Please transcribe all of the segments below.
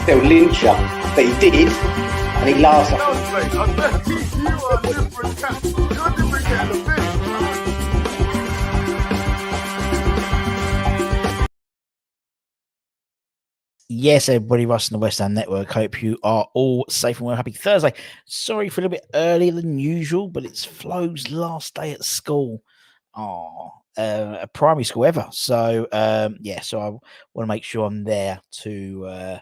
they'll lynch you. But he did, and he laughs. You are different cat. You're different cat of fish. Yes, everybody, Russ and the West Ham Network. Hope you are all safe and well. Happy Thursday. Sorry for a little bit earlier than usual, but it's Flo's last day at school. A primary school ever. So, so I want to make sure I'm there to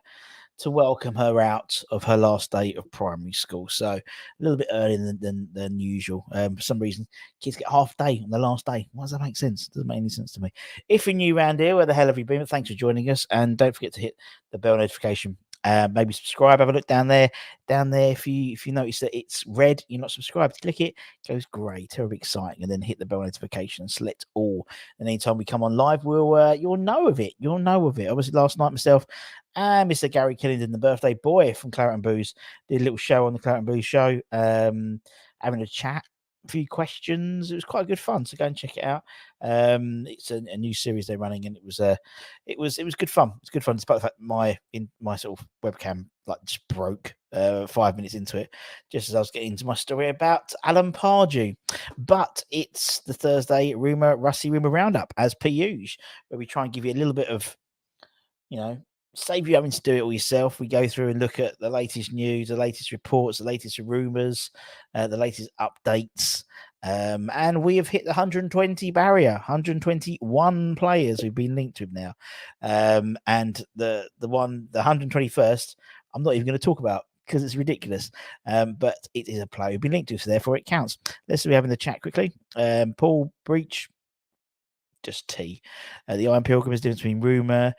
welcome her out of her last day of primary school. So a little bit earlier than usual. For some reason, kids get half day on the last day. Why does that make sense? Doesn't make any sense to me. If you're new around here, where the hell have you been? Thanks for joining us. And don't forget to hit the bell notification. Maybe subscribe, have a look down there. Down there, if you notice that it's red, you're not subscribed, click it, goes great, terribly exciting, and then hit the bell notification and select all. And anytime we come on live, you'll know of it. You'll know of it. Obviously, last night myself and Mr. Gary Killington, the birthday boy from Claret and Booze, did a little show on the Claret and Booze show, having a chat, a few questions. It was quite good fun, so go and check it out. It's a new series they're running, and it was good fun. It's good fun, despite the fact my sort of webcam just broke 5 minutes into it, just as I was getting into my story about Alan Pardew. But it's the Thursday Rusty Rumour Roundup, as per usual, where we try and give you a little bit of, save you having to do it all yourself. We go through and look at the latest news, the latest reports, the latest rumours, the latest updates. And we have hit the 120 barrier, 121 players we've been linked with now. And the 121st, I'm not even going to talk about because it's ridiculous. But it is a player we've been linked to, so therefore it counts. Let's see, we have in the chat quickly. Paul Breach, just T. The Iron Pilgrim is the difference between rumour.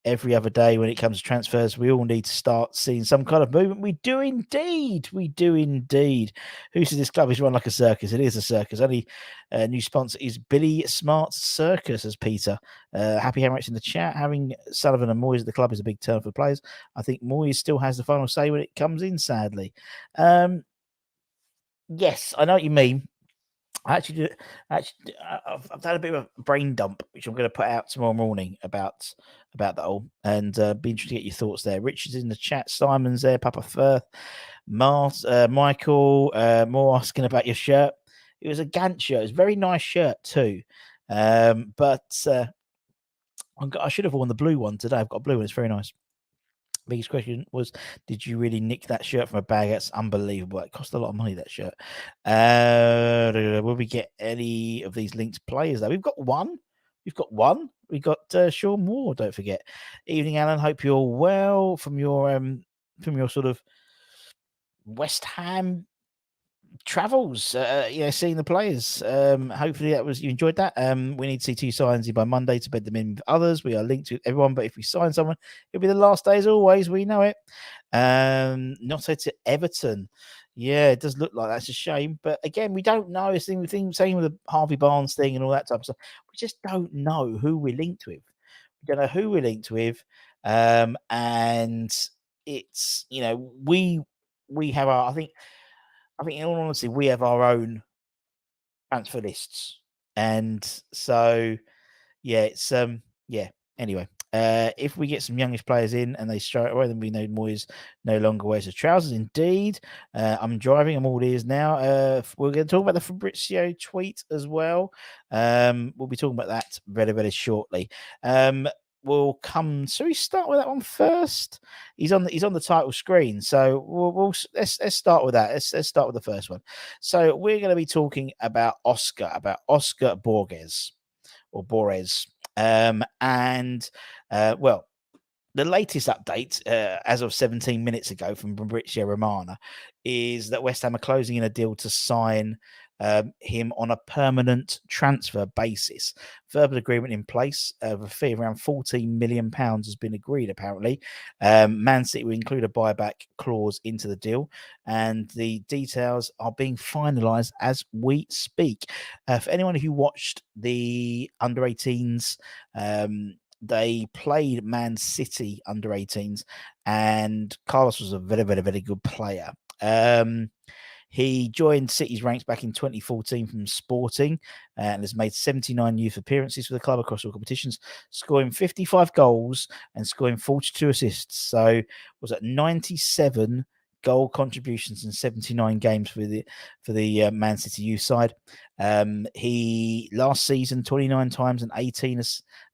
Every other day when it comes to transfers, we all need to start seeing some kind of movement. We do indeed. We do indeed. Who says this club is run like a circus? It is a circus. Only new sponsor is Billy Smart's Circus, as Peter. Happy Hammerich in the chat. Having Sullivan and Moyes at the club is a big turn for players. I think Moyes still has the final say when it comes in, sadly. Yes, I know what you mean. I've had a bit of a brain dump, which I'm going to put out tomorrow morning about that all, and be interested to get your thoughts there. Richard's in the chat, Simon's there, Papa Firth, Michael, more asking about your shirt. It was a Gant shirt. It was a very nice shirt too, but I should have worn the blue one today. I've got a blue one. It's very nice. Biggest question was, did you really nick that shirt from a bag? That's unbelievable. It cost a lot of money, that shirt. Will we get any of these linked players, though? We've got one. We got Sean Moore, don't forget. Evening, Alan. Hope you're well from your sort of West Ham travels, seeing the players. Hopefully you enjoyed that. We need to see 2 signs by Monday to bed them in with others. We are linked to everyone, but if we sign someone, it'll be the last day as always. We know it. Not to Everton. Yeah, it does look like that's a shame. But again, we don't know. It's the thing, same with the Harvey Barnes thing and all that type of stuff. We just don't know who we're linked with. We don't know who we're linked with. And it's, we have our, I think in all honesty, we have our own transfer lists. And so, it's, anyway. If we get some youngish players in and they straight away, then we know Moyes no longer wears his trousers. Indeed. I'm driving. I'm all ears now. We're going to talk about the Fabrizio tweet as well. We'll be talking about that very, very shortly. We'll come. So we start with that one first. He's on the title screen. So let's start with that. Let's start with the first one. So we're going to be talking about Oscar Borges or Borges. The latest update, as of 17 minutes ago from Fabrizio Romano, is that West Ham are closing in a deal to sign him on a permanent transfer basis. Verbal agreement in place of a fee of around £14 million has been agreed, apparently. Man City will include a buyback clause into the deal, and the details are being finalised as we speak. For anyone who watched the under-18s, they played Man City under-18s, and Carlos was a very, very, very good player. He joined City's ranks back in 2014 from Sporting and has made 79 youth appearances for the club across all competitions, scoring 55 goals and scoring 42 assists. So was at 97 goal contributions in 79 games for the Man City youth side. He last season 29 times and 18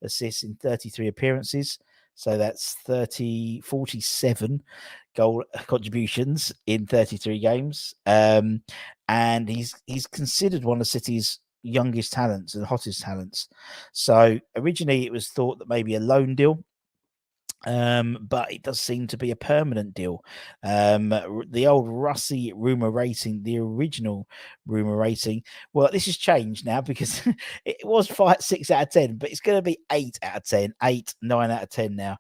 assists in 33 appearances. So that's 47 goal contributions in 33 games. And he's considered one of City's youngest talents and hottest talents. So originally it was thought that maybe a loan deal, but it does seem to be a permanent deal. The old Russie rumor rating, the original rumor rating, well, this has changed now because it was 6 out of 10, but it's going to be 8 out of 10, 8, 9 out of 10 now,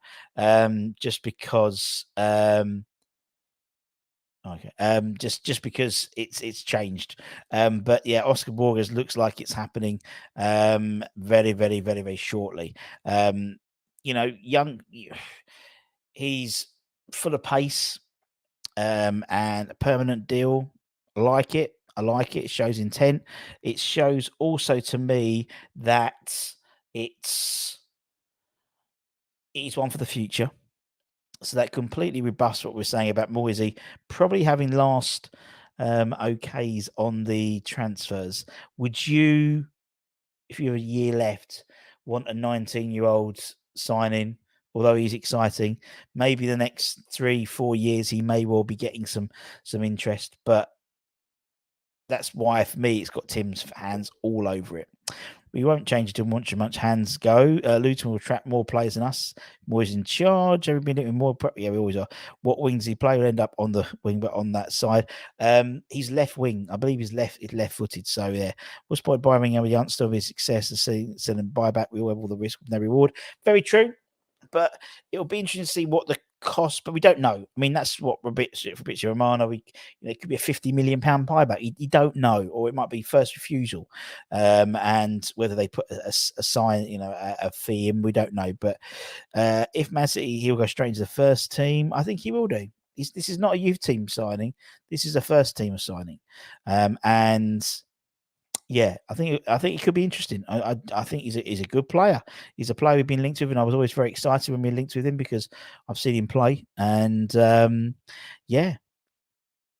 just because. Okay. Just because it's changed. But yeah, Oscar Borges looks like it's happening very, very, very, very shortly. Young, he's full of pace, and a permanent deal. I like it. It shows intent. It shows also to me that it's one for the future. So that completely rebuffs what we're saying about Moisey probably having last okays on the transfers. Would you, if you have a year left, want a 19-year-old signing? Although he's exciting, maybe the next 3-4 years he may well be getting some interest. But that's why, for me, it's got Tim's hands all over it. We won't change it to much hands go. Luton will attract more players than us. Moyes in charge. Every minute with more. Yeah, we always are. What wings he play will end up on the wing, but on that side. He's left wing. I believe he's left-footed. So yeah, what's the point buying a youngster of his success and selling buyback? We all have all the risk with no reward. Very true. But it'll be interesting to see what the cost, but we don't know. I mean, that's what Fabrizio Romano, it could be a £50 million buyback. You don't know, or it might be first refusal. And whether they put a sign, a fee in, we don't know. But if Man City, he'll go straight into the first team. I think he will do. This is not a youth team signing. This is a first team signing. And yeah, I think it could be interesting. I think he's a good player. He's a player we've been linked with, and I was always very excited when we linked with him because I've seen him play. And yeah,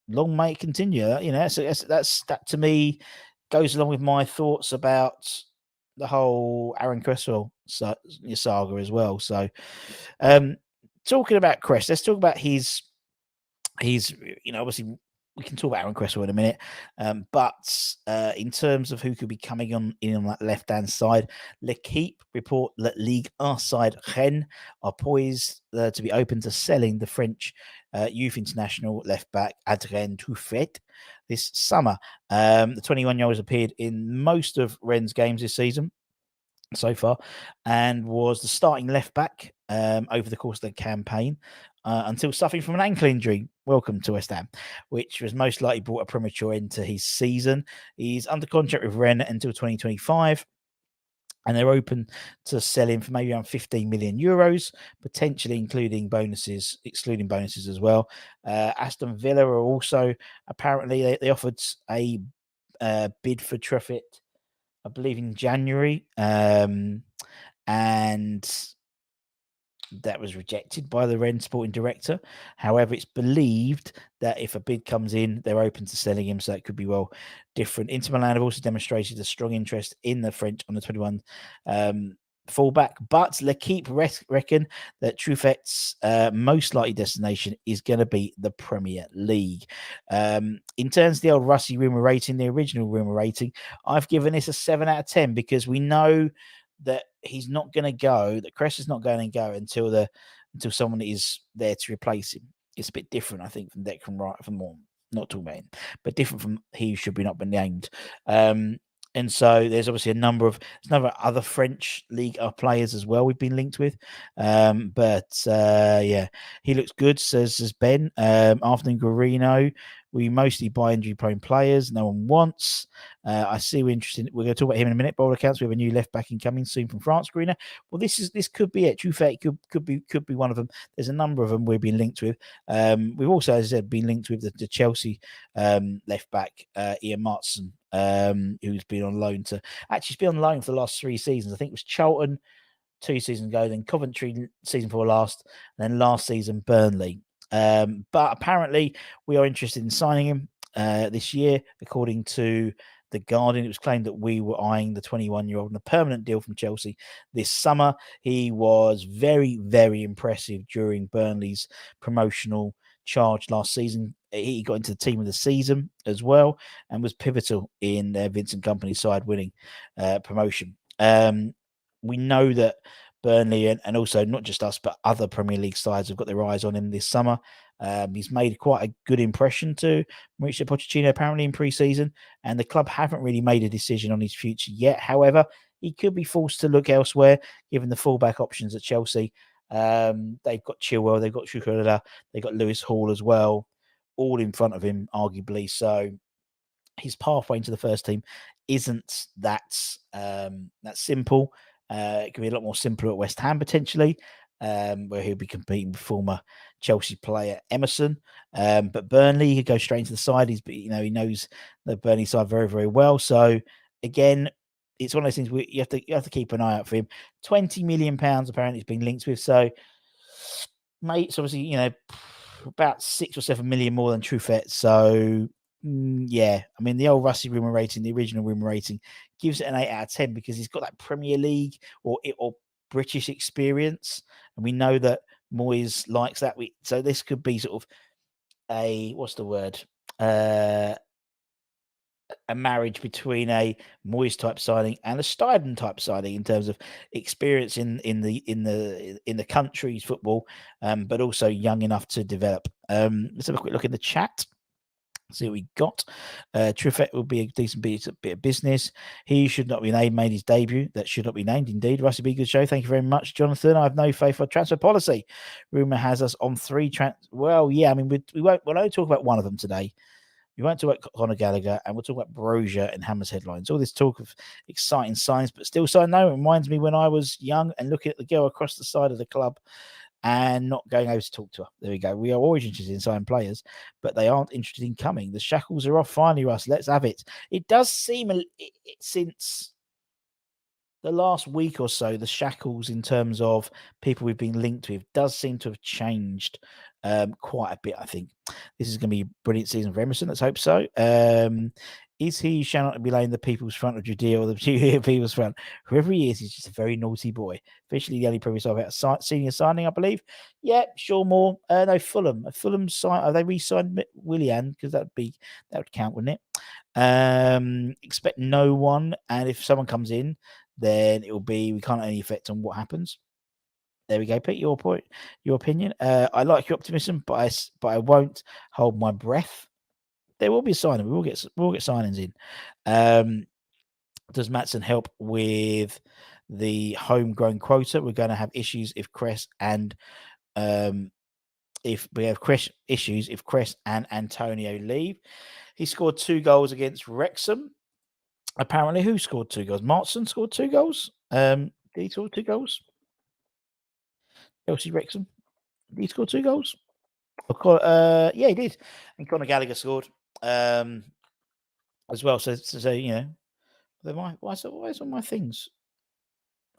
long may it continue. So that to me goes along with my thoughts about the whole Aaron Cresswell saga as well. So, talking about Cress, let's talk about his obviously. We can talk about Aaron Cresswell in a minute, but in terms of who could be coming in on that left-hand side, L'Equipe report that Ligue 1 side Rennes are poised to be open to selling the French youth international left-back Adrien Truffert this summer. The 21-year-old has appeared in most of Rennes' games this season so far and was the starting left-back over the course of the campaign. Until suffering from an ankle injury. Welcome to West Ham, which was most likely brought a premature end to his season. He's under contract with Rennes until 2025, and they're open to selling for maybe around 15 million euros, potentially excluding bonuses as well. Aston Villa are also apparently they offered a bid for Truffert, I believe, in January, and that was rejected by the Rennes sporting director. However, it's believed that if a bid comes in, they're open to selling him, so it could be well different. Inter Milan have also demonstrated a strong interest in the French under 21 fullback, but L'Equipe reckon that Truffert's most likely destination is going to be the Premier League. In terms of the old Russie rumor rating, the original rumor rating, I've given this a 7 out of 10 because we know that he's not going to go, that Cress is not going to go until someone is there to replace him. It's a bit different, I think, from Declan Rice, not talking about him, but different from he should be not been named. And so there's obviously a number of other French League players as well we've been linked with. But yeah, he looks good, says Ben. Afternoon Guarino. We mostly buy injury-prone players. No one wants. I see we're interested. We're going to talk about him in a minute. Bold accounts. We have a new left back incoming soon from France, Greener. Well, this could be it. Truffert could be one of them. There's a number of them we've been linked with. We've also, as I said, been linked with the Chelsea left back Ian Maatsen, who's been on loan to. Actually, he's been on loan for the last 3 seasons. I think it was Charlton 2 seasons ago, then Coventry season 4 last, and then last season Burnley. But apparently, we are interested in signing him this year, according to The Guardian. It was claimed that we were eyeing the 21-year-old on a permanent deal from Chelsea this summer. He was very, very impressive during Burnley's promotional charge last season. He got into the team of the season as well and was pivotal in Vincent Kompany's side winning promotion. We know that Burnley and also not just us, but other Premier League sides have got their eyes on him this summer. He's made quite a good impression to Mauricio Pochettino apparently in pre-season, and the club haven't really made a decision on his future yet. However, he could be forced to look elsewhere given the fullback options at Chelsea. They've got Chilwell, they've got Cucurella, they've got Lewis Hall as well, all in front of him, arguably. So his pathway into the first team isn't that simple. It could be a lot more simpler at West Ham potentially, where he'll be competing with former Chelsea player Emerson. But Burnley, he could go straight into the side. He knows the Burnley side very, very well. So again, it's one of those things you have to keep an eye out for him. £20 million apparently he's been linked with. So, mate, it's obviously about 6 or 7 million more than Truffert. So yeah, I mean the old Rusty Rumour rating, the original Rumour rating, gives it an 8 out of 10 because he's got that Premier League or British experience, and we know that Moyes likes that. So this could be sort of a marriage between a Moyes type signing and a Steidten type signing in terms of experience in the country's football, but also young enough to develop. Let's have a quick look in the chat. See what we got. Truffert will be a decent bit of business. He should not be named, made his debut. That should not be named, indeed. Rusty B, good show. Thank you very much, Jonathan. I have no faith for transfer policy. Rumour has us on 3 Well, yeah, I mean, we'll only talk about one of them today. We won't talk about Conor Gallagher, and we'll talk about Borges and Hammers headlines. All this talk of exciting signs, but still so no. It reminds me when I was young and looking at the girl across the side of the club and not going over to talk to her. There we go. We are always interested in signing players, but they aren't interested in coming. The shackles are off finally, Russ. Let's have it. It does seem since the last week or so, the shackles in terms of people we've been linked with does seem to have changed quite a bit, I think. This is going to be a brilliant season for Emerson. Let's hope so. Is he shall not be laying the people's front of Judea or the Judea people's front? Whoever he is, he's just a very naughty boy. Officially, the only previous I've had senior signing, I believe. Yeah, sure, more. No, Fulham. Fulham sign. Have they re-signed Willian? Because that would count, wouldn't it? Expect no one, and if someone comes in, then it will be we can't have any effect on what happens. There we go, Pete. Your point, your opinion. I like your optimism, but I won't hold my breath. There will be a signing. We'll get signings in. Does Maatsen help with the homegrown quota? We're going to have issues if Cress and if Antonio leave. He scored 2 goals against Wrexham. Apparently, who scored 2 goals? Maatsen scored 2 goals. Did he score 2 goals? Chelsea Wrexham. Did he score 2 goals? Yeah, he did. And Conor Gallagher scored as well. So why is on my things?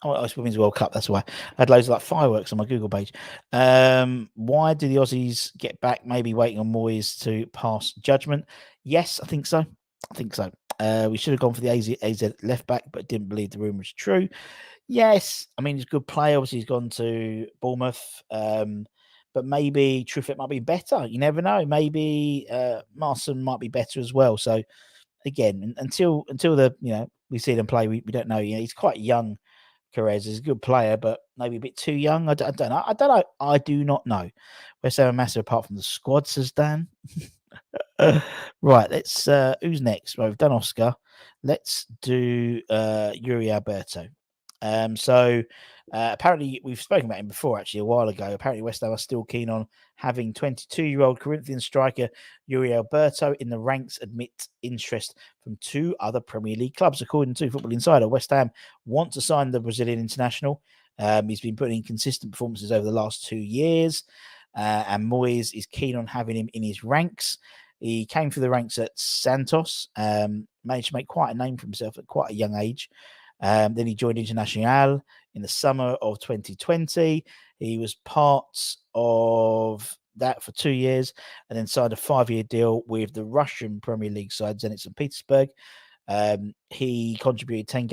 Oh, it's Women's World Cup. That's why I had loads of fireworks on my Google page. Why do the Aussies get back? Maybe waiting on Moyes to pass judgment. Yes, I think so. We should have gone for the AZ left back, but didn't believe the rumour was true. Yes, I mean he's a good player. Obviously, he's gone to Bournemouth, but maybe Truffert might be better. You never know. Maybe Maatsen might be better as well. So again, until we see them play, we don't know. He's quite young. Perez is a good player, but maybe a bit too young. I don't know. I do not know. West Ham are massive apart from the squad, says Dan. Right, let's who's next? Well, we've done Oscar. Let's do Yuri Alberto. Apparently, we've spoken about him before, actually, a while ago. Apparently, West Ham are still keen on having 22-year-old Corinthians striker Yuri Alberto in the ranks amid interest from 2 other Premier League clubs. According to Football Insider, West Ham want to sign the Brazilian international. He's been putting in consistent performances over the last 2 years, and Moyes is keen on having him in his ranks. He came through the ranks at Santos, managed to make quite a name for himself at quite a young age. Then he joined Internacional in the summer of 2020. He was part of that for 2 years and then signed a 5-year deal with the Russian Premier League side, Zenit St. Petersburg. He contributed 10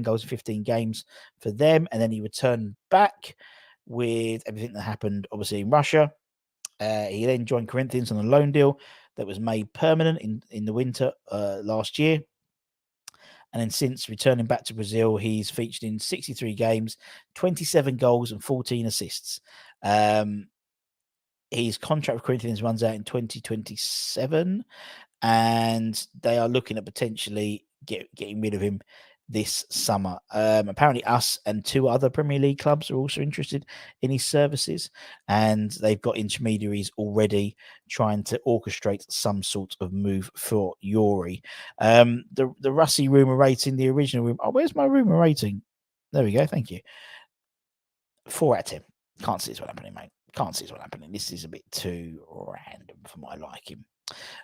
goals in 15 games for them, and then he returned back with everything that happened, obviously, in Russia. He then joined Corinthians on a loan deal that was made permanent in the winter last year. And then since returning back to Brazil, he's featured in 63 games, 27 goals and 14 assists. His contract with Corinthians runs out in 2027, and they are looking at potentially getting rid of him this summer. Apparently, us and 2 other Premier League clubs are also interested in his services, and they've got intermediaries already trying to orchestrate some sort of move for Yuri. The Russie rumour rating, the original rumour. Oh, where's my rumour rating? There we go. Thank you. 4 out of 10. Can't see what's happening, mate. Can't see what's happening. This is a bit too random for my liking.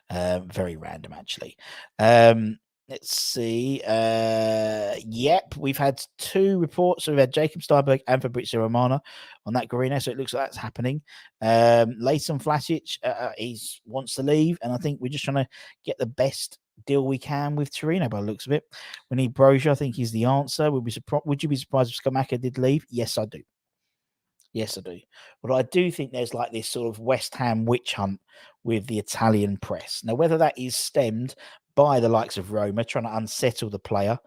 Very random, actually. Let's see. Yep, we've had 2 reports. So we've had Jacob Steinberg and Fabrizio Romano on that Garino, so it looks like that's happening. Leighton Vlasic, he wants to leave, and I think we're just trying to get the best deal we can with Torino by the looks of it. We need Brozier, I think, is the answer. Would you be surprised if Scamacca did leave? Yes, I do. Yes, I do. But I do think there's like this sort of West Ham witch hunt with the Italian press. Now, whether that is stemmed by the likes of Roma trying to unsettle the player,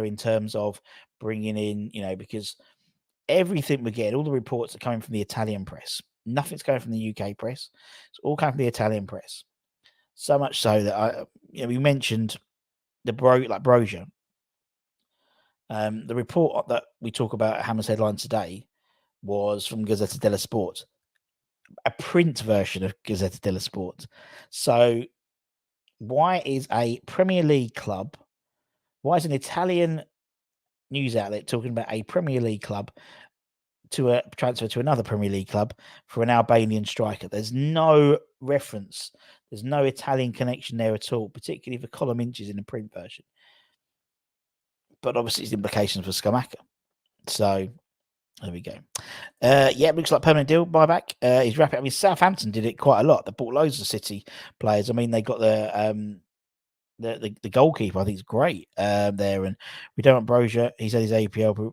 in terms of bringing in, because everything we're getting, all the reports are coming from the Italian press. Nothing's going from the UK press. It's all coming from the Italian press. So much so that we mentioned Brozier. The report that we talk about at Hammer's Headline today was from Gazzetta dello Sport, a print version of Gazzetta dello Sport. So why is a Premier League club, why is an Italian news outlet talking about a Premier League club to transfer to another Premier League club for an Albanian striker? There's no reference. There's no Italian connection there at all, particularly for column inches in the print version. But obviously, it's implications for Scamacca. So there we go. Looks like permanent deal buyback. He's wrapping. I mean, Southampton did it quite a lot. They bought loads of City players. I mean, they got the goalkeeper. I think is great there. And we don't want Brozier. He's had his APL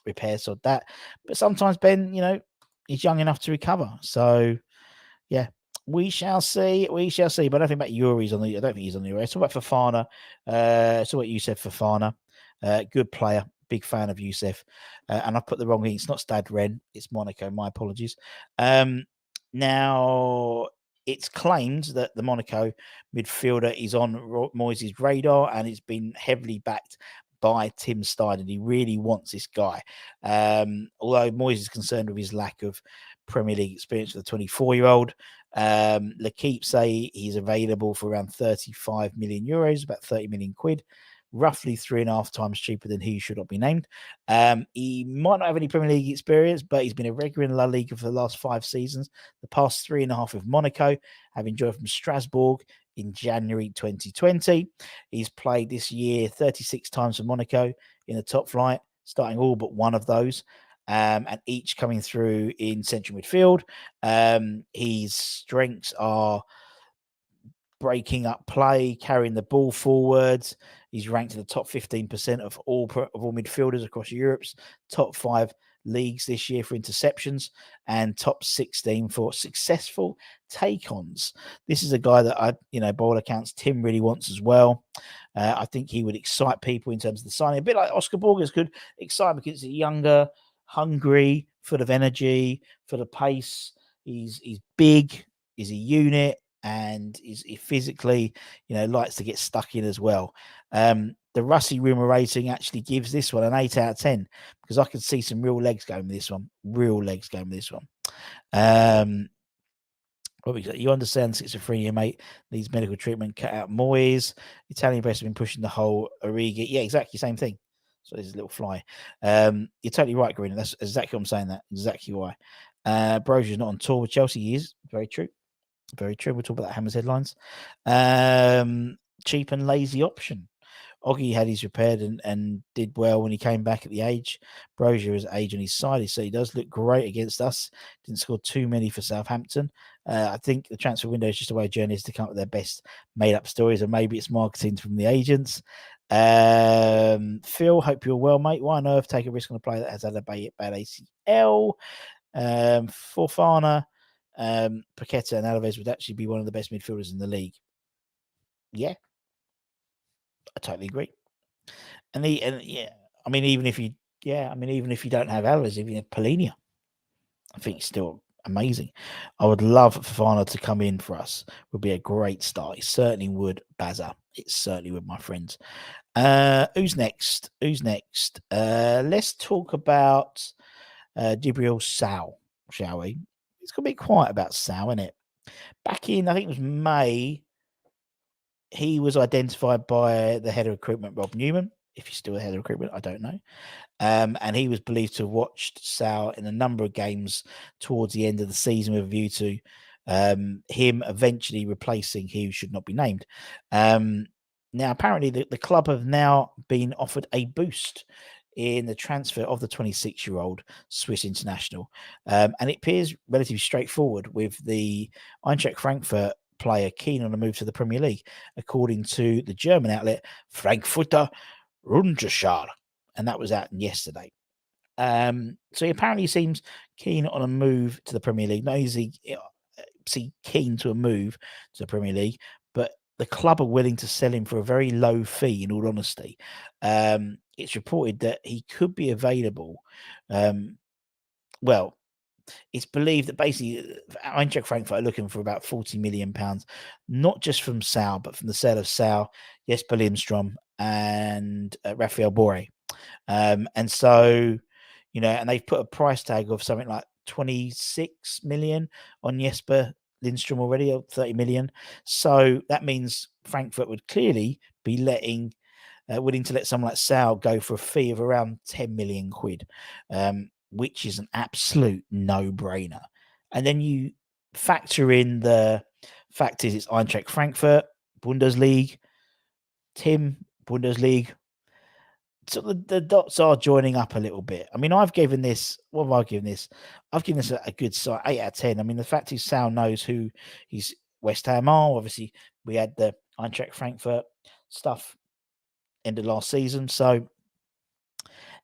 repair, so that. But sometimes Ben, he's young enough to recover. So yeah. We shall see. But I don't think about Yuri's on the. I don't think he's on the Yuri. It's all about Fofana. It's all what you said, Fofana. Good player. Big fan of Youssef. And I've put the wrong thing. It's not Stade Rennes. It's Monaco. My apologies. Now, it's claimed that the Monaco midfielder is on Moyes' radar, and it's been heavily backed by Tim Stein, and he really wants this guy. Although Moyes is concerned with his lack of Premier League experience for the 24-year-old. L'Equipe say he's available for around 35 million euros, about 30 million quid, roughly 3.5 times cheaper than he should not be named. He might not have any Premier League experience, but he's been a regular in La Liga for the last 5 seasons. The past 3.5 with Monaco, having joined from Strasbourg in January 2020. He's played this year 36 times for Monaco in the top flight, starting all but one of those. And each coming through in central midfield. His strengths are breaking up play, carrying the ball forwards. He's ranked in the top 15% of all midfielders across Europe's top 5 leagues this year for interceptions, and top 16 for successful take-ons. This is a guy that by all accounts, Tim really wants as well. I think he would excite people in terms of the signing, a bit like Oscar Borges could excite because he's younger, hungry, full of energy, full of pace. He's big, he's a unit, and he physically, likes to get stuck in as well. The the Rusty Rumour rating actually gives this one an 8 out of 10 because I can see some real legs going with this one. You understand schizophrenia, mate. Needs medical treatment. Cut out Moyes. Italian press have been pushing the whole Origi. Yeah, exactly. Same thing. So there's a little fly. You're totally right, Green. That's exactly what I'm saying. That exactly why. Brosier's not on tour with Chelsea. He is. Very true. Very true. We'll talk about that Hammers headlines. Cheap and lazy option. Oggy had his repaired and did well when he came back at the age. Brosier has age on his side, so he does look great against us. Didn't score too many for Southampton. I think the transfer window is just a way of journalists to come up with their best made-up stories, and maybe it's marketing from the agents. Phil, hope you're well, mate. Why on earth take a risk on a player that has had a bad ACL? Fofana, Paqueta and Alves would actually be one of the best midfielders in the league. Yeah, I totally agree. Even if you don't have Alves, if you have Polinia, I think it's still amazing. I would love Fofana to come in for us. Would be a great start. It certainly would, Bazza. It certainly would, my friends. Who's next? Let's talk about Djibril Sow, shall we? It's going to be quiet about Sow, isn't it? Back in, I think it was May, he was identified by the head of recruitment, Rob Newman. If he's still the head of recruitment, I don't know. And he was believed to have watched Sow in a number of games towards the end of the season with a view to him eventually replacing he who should not be named. Now, apparently, the club have now been offered a boost in the transfer of the 26-year-old Swiss international. And it appears relatively straightforward with the Eintracht Frankfurt player keen on a move to the Premier League, according to the German outlet Frankfurter Rundschau. And that was out yesterday. So he apparently seems keen on a move to the Premier League. Not easy, keen to a move to the Premier League, but the club are willing to sell him for a very low fee, in all honesty. It's reported that he could be available. It's believed that basically Eintracht Frankfurt are looking for about £40 million, not just from Sow, but from the sale of Sow, Jesper Lindstrom, and Raphael Borre. And so, and they've put a price tag of something like 26 million on Jesper Lindstrom already, or 30 million. So that means Frankfurt would clearly be willing to let someone like Sow go for a fee of around 10 million quid, which is an absolute no-brainer. And then you factor in the fact is it's Eintracht Frankfurt, Bundesliga, Bundesliga. So the dots are joining up a little bit. I mean, I've given this, what have I given this? I've given this a good 8 out of 10. I mean, the fact is Sal knows who his West Ham are. Obviously, we had the Eintracht Frankfurt stuff end of last season. So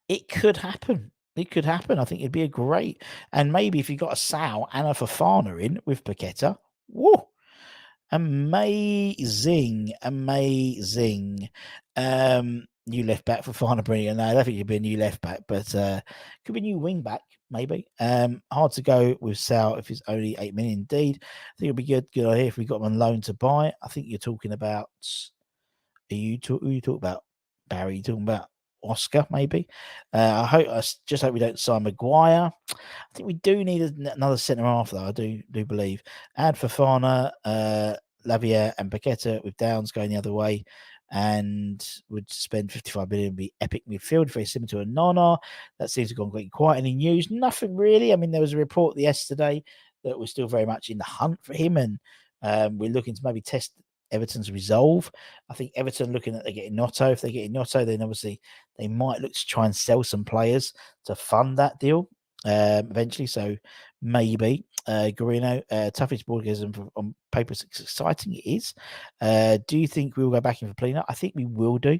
it could happen. I think it'd be a great, and maybe if you got a Sal and a Fofana in with Paqueta, whoa, amazing. New left back for Fofana, brilliant. No, I don't think it'd be a new left back, but could be a new wing back, maybe. Hard to go with Sal if it's only 8 million. Indeed, I think it'd be good idea if we got him on loan to buy. I think you're talking about. Who you talking about? Barry? You talking about Oscar, maybe. I just hope we don't sign Maguire. I think we do need another centre half, though. I do believe. Add Fofana, Lavia, and Paqueta with Downs going the other way, and would spend 55 million. Would be epic midfield, very similar to a Nana. That seems to have gone quite quiet. Any news? Nothing really. I mean, there was a report yesterday that we're still very much in the hunt for him, and we're looking to maybe test Everton's resolve. I think Everton looking at they getting Notto. If they get Notto, then obviously they might look to try and sell some players to fund that deal eventually. So maybe Garino, toughest Borges on paper is exciting. It is. Do you think we will go back in for Polina? I think we will do.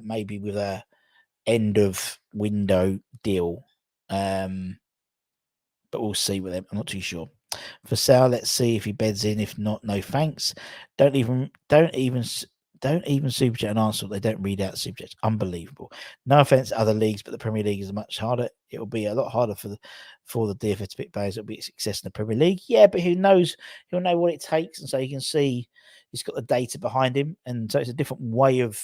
Maybe with a end of window deal. But we'll see with them. I'm not too sure. For Sal, let's see if he beds in. If not, no thanks. Don't even super chat and answer. They don't read out super chats. Unbelievable. No offense to other leagues, but the Premier League is much harder. It will be a lot harder for the DFS to pick players. It'll be a success in the Premier League. Yeah, but who knows? He'll know what it takes, and so you can see. he's got the data behind him, and so it's a different way of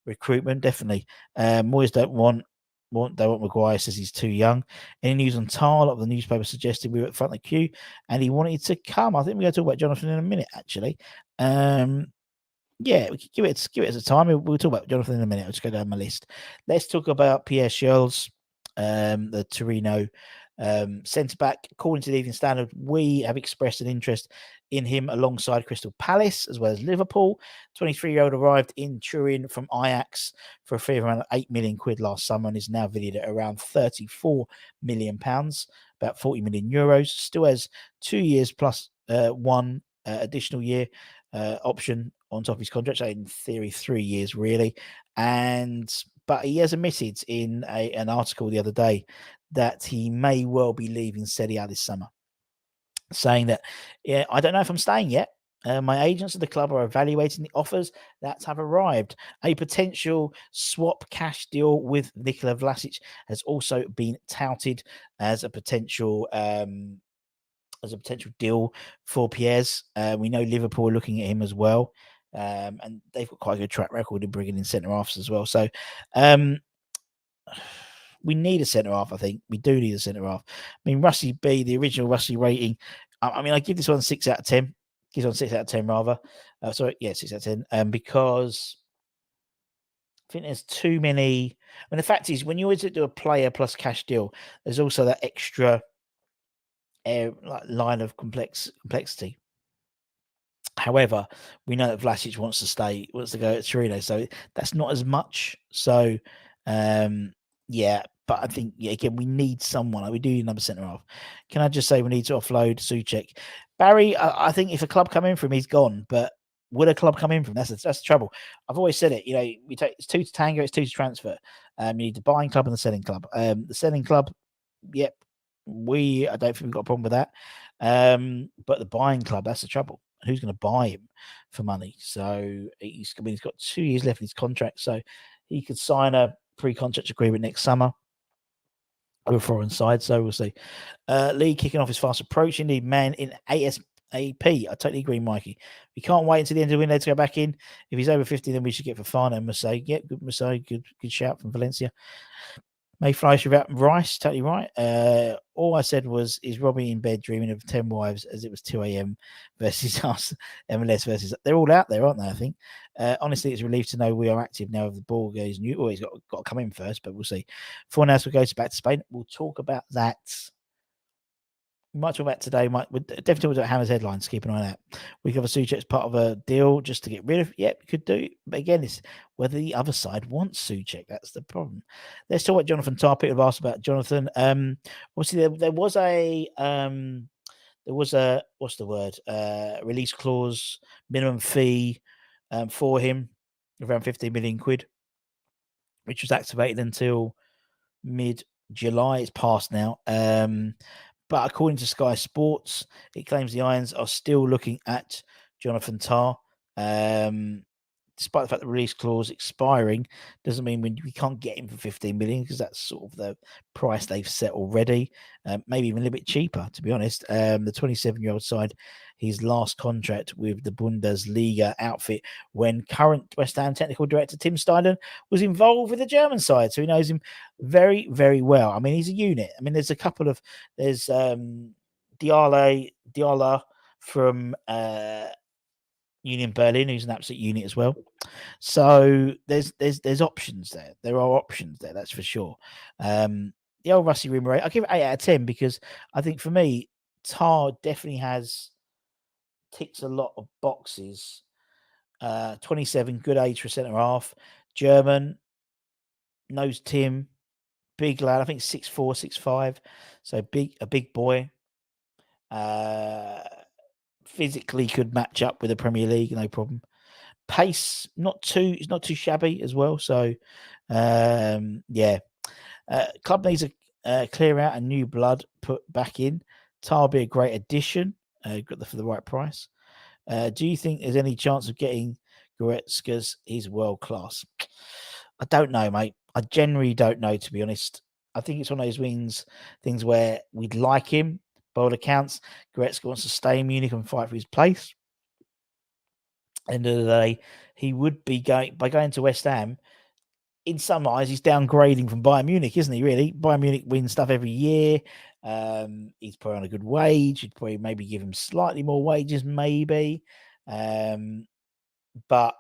recruitment. Definitely, Moyes don't want Maguire, says he's too young. Any news on Tar? A lot of the newspapers suggested we were at the front of the queue, and he wanted to come. I think we're going to talk about Jonathan in a minute, actually. Yeah, we could give it a time. We'll talk about Jonathan in a minute. I'll just go down my list. Let's talk about Pierre Scholes, the Torino centre back. According to the Evening Standard, we have expressed an interest in him alongside Crystal Palace as well as Liverpool. 23-year-old arrived in Turin from Ajax for a fee of around £8 million last summer and is now valued at around £34 million, about €40 million. Still has 2 years plus one additional year option on top of his contract, so in theory 3 years really. But he has admitted in an article the other day that he may well be leaving Serie A this summer, saying that, yeah, I don't know if I'm staying yet. My agents at the club are evaluating the offers that have arrived. A potential swap cash deal with Nikola Vlasic has also been touted as a potential deal for Pierre's. We know Liverpool are looking at him as well, and they've got quite a good track record in bringing in centre halves as well. So we need a centre half. I think we do need a centre half. I mean, Rusty B, the original Rusty rating. I give this one 6 out of 10. Gives on 6 out of 10 rather. 6 out of 10. Because I think there's too many. I mean, the fact is, when you always do a player plus cash deal, there's also that extra line of complexity. However, we know that Vlasic wants to go at Torino, so that's not as much. So, but I think again we need someone. We do need another centre half. Can I just say we need to offload Souček? Barry, I think if a club come in for him, he's gone. But would a club come in for him? That's the trouble. I've always said it. It's 2 to tango, it's 2 to transfer. You need the buying club and the selling club. The selling club, yep. I don't think we've got a problem with that. But the buying club, that's the trouble. Who's going to buy him for money? So he's got 2 years left in his contract, so he could sign a pre-contract agreement next summer with a foreign side. So we'll see. League kicking off is fast approaching. Need man in ASAP. I totally agree, Mikey. We can't wait until the end of the window to go back in. If he's over 50, then we should get Fofana and Masai. Yeah, good Masai. Good shout from Valencia. Mayfly without Rice, totally right. All I said was, is Robbie in bed dreaming of 10 wives as it was 2 a.m. versus us, MLS versus... They're all out there, aren't they, I think? Honestly, it's a relief to know we are active now if the ball goes new. Oh, he's got to come in first, but we'll see. For now, we'll go back to Spain. We'll talk about that. We might talk about today. We'll definitely talk about Hammer's headlines. Keep an eye on that. We cover Souček as part of a deal just to get rid of. Yeah, we could do. But again, it's whether the other side wants Souček. That's the problem. Let's talk about Jonathan Tah. People have asked about Jonathan. Obviously, there was a what's the word? Release clause, minimum fee for him, around 15 million quid, which was activated until mid-July. It's passed now. But according to Sky Sports, it claims the Irons are still looking at Jonathan Tah. Despite the fact the release clause expiring, doesn't mean we can't get him for 15 million, because that's sort of the price they've set already. Maybe even a little bit cheaper, to be honest. The 27-year-old side, his last contract with the Bundesliga outfit when current West Ham technical director Tim Steidlen was involved with the German side, so he knows him very, very well. I mean, he's a unit. I mean, there's Diala from Union Berlin, who's an absolute unit as well. So there's options there. There are options there, that's for sure. The old Rusty Rumours, I'll give it 8 out of 10 because I think for me, Tah definitely ticks a lot of boxes. 27, good age for centre half. German, knows Tim, big lad. I think 6'4", 6'5", so a big boy. Physically could match up with the Premier League, no problem. Pace, not too shabby as well. So, club needs a clear out and new blood put back in. Tah will be a great addition for the right price. Do you think there's any chance of getting Goretzka's? He's world class. I don't know, mate. I generally don't know, to be honest. I think it's one of those things where we'd like him. By all accounts, Goretzka wants to stay in Munich and fight for his place. End of the day, he would be going to West Ham. In some eyes, he's downgrading from Bayern Munich, isn't he? Really, Bayern Munich wins stuff every year. He's put on a good wage. You'd probably maybe give him slightly more wages, maybe. But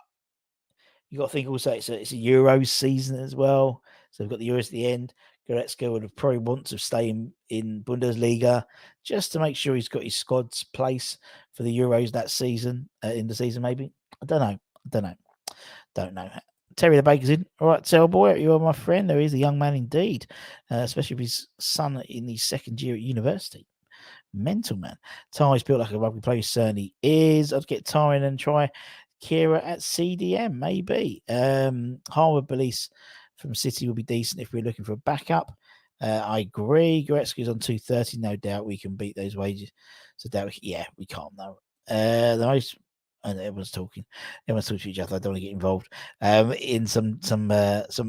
you got to think also it's a Euros season as well. So we've got the Euros at the end. Goretzka would have probably want to stay in Bundesliga just to make sure he's got his squad's place for the Euros that season, in the season maybe. I don't know. Terry the Baker's in. All right, Tell Boy, you are my friend. There is a young man indeed, especially with his son in his second year at university. Mental, man. Ty's built like a rugby player, certainly is. I'd get Ty in and try Kira at CDM, maybe. Harvard Police from City will be decent if we're looking for a backup. I agree. Goretzka's on 230. No doubt we can beat those wages. So we can't know. The most, and everyone's talking to each other. I don't want to get involved in some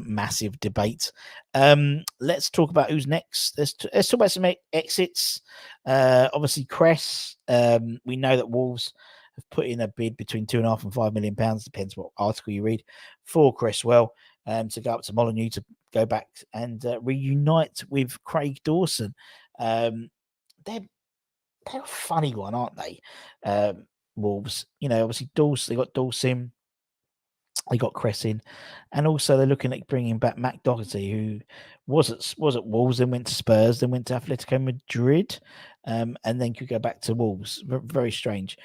massive debates. Let's talk about who's next. Let's talk about some exits. Obviously, Cress. We know that Wolves have put in a bid between £2.5 and £5 million, depends what article you read, for Cresswell to go up to Molineux to go back and reunite with Craig Dawson. They're a funny one, aren't they? Wolves, obviously they got Dawson, they got Cress in, and also they're looking at bringing back Matt Doherty, who was at Wolves, then went to Spurs, then went to Atletico Madrid, and then could go back to Wolves. Very strange.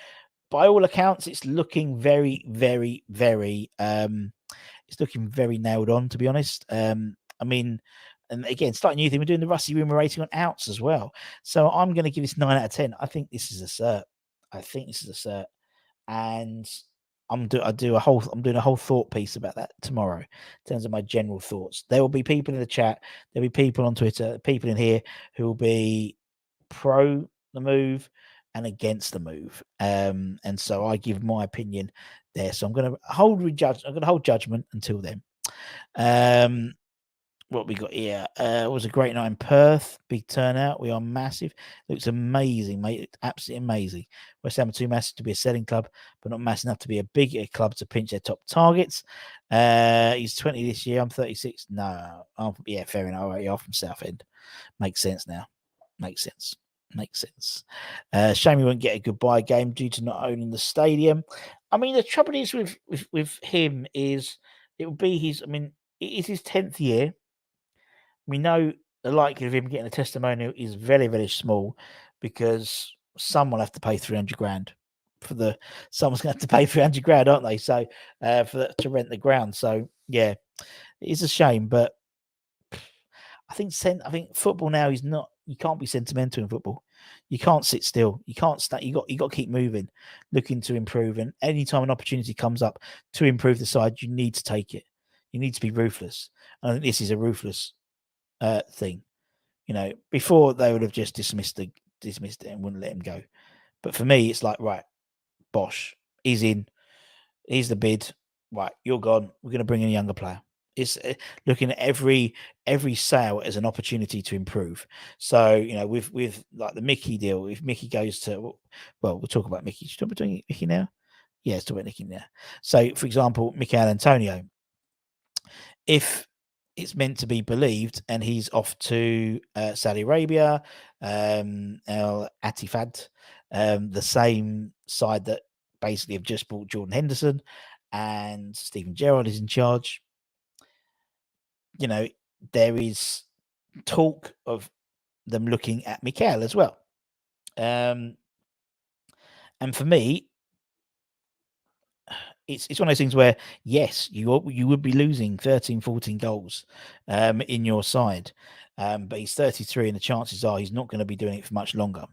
By all accounts, it's looking very, very, very. It's looking very nailed on, to be honest. I mean, and again, starting new thing, we're doing the Rusty Rumour rating on outs as well. So I'm going to give this 9 out of 10. I think this is a cert. And I'm doing a whole thought piece about that tomorrow in terms of my general thoughts. There will be people in the chat, there'll be people on Twitter, people in here who will be pro the move and against the move. And so I give my opinion there. So I'm going to hold judgment until then. What we got here was a great night in Perth. Big turnout. We are massive. Looks amazing, mate. It's absolutely amazing. West Ham are too massive to be a selling club, but not massive enough to be a bigger club to pinch their top targets. He's 20 this year. I'm 36. No. Yeah, fair enough. All right, you're from Southend. Makes sense now. Makes sense. Shame we won't get a goodbye game due to not owning the stadium. I mean, the trouble is with him is it will be his. I mean, it is his 10th year. We know the likelihood of him getting a testimonial is very, very small because someone will have to pay 300 grand someone's going to have to pay 300 grand, aren't they? So to rent the ground. So yeah, it's a shame, but I think football now is not. You can't be sentimental in football. You can't sit still. You can't stay. You got to keep moving, looking to improve. And anytime an opportunity comes up to improve the side, you need to take it. You need to be ruthless. And I think this is a ruthless thing. Before they would have just dismissed it and wouldn't let him go. But for me, it's like, right, Bosch, he's in. Here's the bid. Right, you're gone. We're going to bring in a younger player. It's looking at every sale as an opportunity to improve. So with like the Mickey deal, if Mickey goes to, well, we'll talk about Mickey. Should we talk about Mickey now? Yeah, let's talk about Mickey now. So, for example, Mikel Antonio, if it's meant to be believed, and he's off to Saudi Arabia, Al Attifad, the same side that basically have just bought Jordan Henderson, and Stephen Gerrard is in charge. There is talk of them looking at Mikel as well. And for me, it's one of those things where, yes, you would be losing 13, 14 goals in your side. But he's 33 and the chances are he's not going to be doing it for much longer.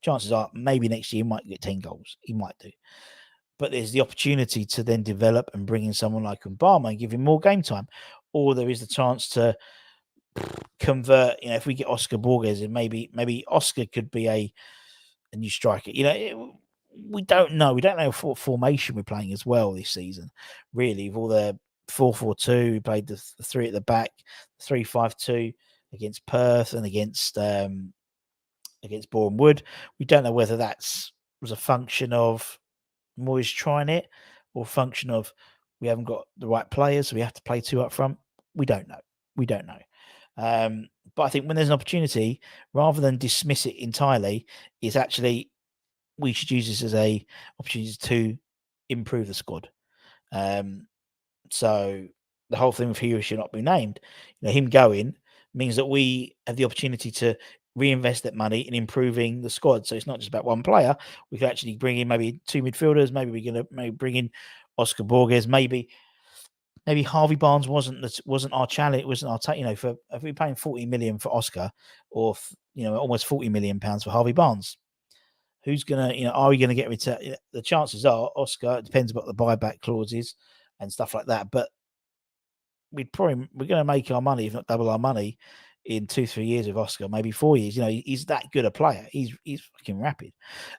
Chances are maybe next year he might get 10 goals. He might do. But there's the opportunity to then develop and bring in someone like Mbama and give him more game time. Or there is the chance to convert, if we get Oscar Borges, and maybe Oscar could be a new striker. We don't know. We don't know what formation we're playing as well this season, really. With all the 4-4-2, we played the 3 at the back, 3-5-2 against Perth and against Boreham Wood. We don't know whether was a function of Moyes trying it, or function of we haven't got the right players, so we have to play 2 up front? We don't know. We don't know. But I think when there's an opportunity, rather than dismiss it entirely, is actually we should use this as a opportunity to improve the squad. So the whole thing with he should not be named, him going means that we have the opportunity to reinvest that money in improving the squad. So it's not just about one player. We could actually bring in maybe 2 midfielders. Maybe we're going to bring in Oscar Borges. Maybe Harvey Barnes wasn't our challenge. It wasn't our for if we're paying 40 million for Oscar, or almost 40 million pounds for Harvey Barnes. Who's gonna, are we gonna get return? The chances are Oscar. It depends about the buyback clauses and stuff like that. But we're going to make our money, if not double our money, in 2-3 years with Oscar, maybe 4 years. He's that good a player. He's fucking rapid.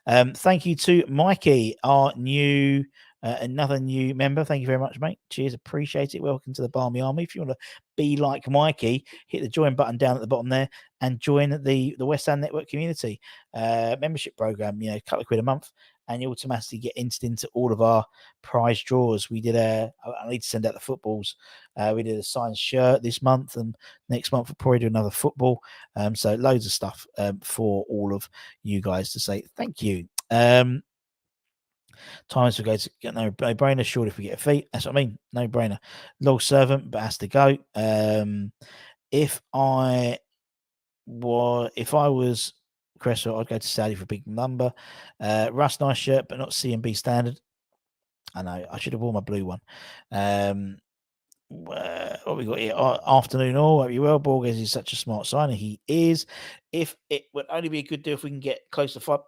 Thank you to Mikey, our new another new member. Thank you very much, mate. Cheers, appreciate it. Welcome to the Barmy Army. If you want to be like Mikey, hit the join button down at the bottom there and join the West Ham Network community membership program. A couple of quid a month, and you automatically get entered into all of our prize draws. We did I need to send out the footballs. We did a signed shirt this month, and next month we'll probably do another football. So loads of stuff for all of you guys to say thank you. Times we go to get no brainer. Short if we get a fee. That's what I mean. No brainer. Low servant, but has to go. If I was Cresswell, I'd go to Saudi for a big number. Russ, nice shirt, but not CMB standard. I know. I should have worn my blue one. What we got here? Afternoon all. Hope you well. Borges is such a smart signing. He is. If it would only be a good deal if we can get close to 5.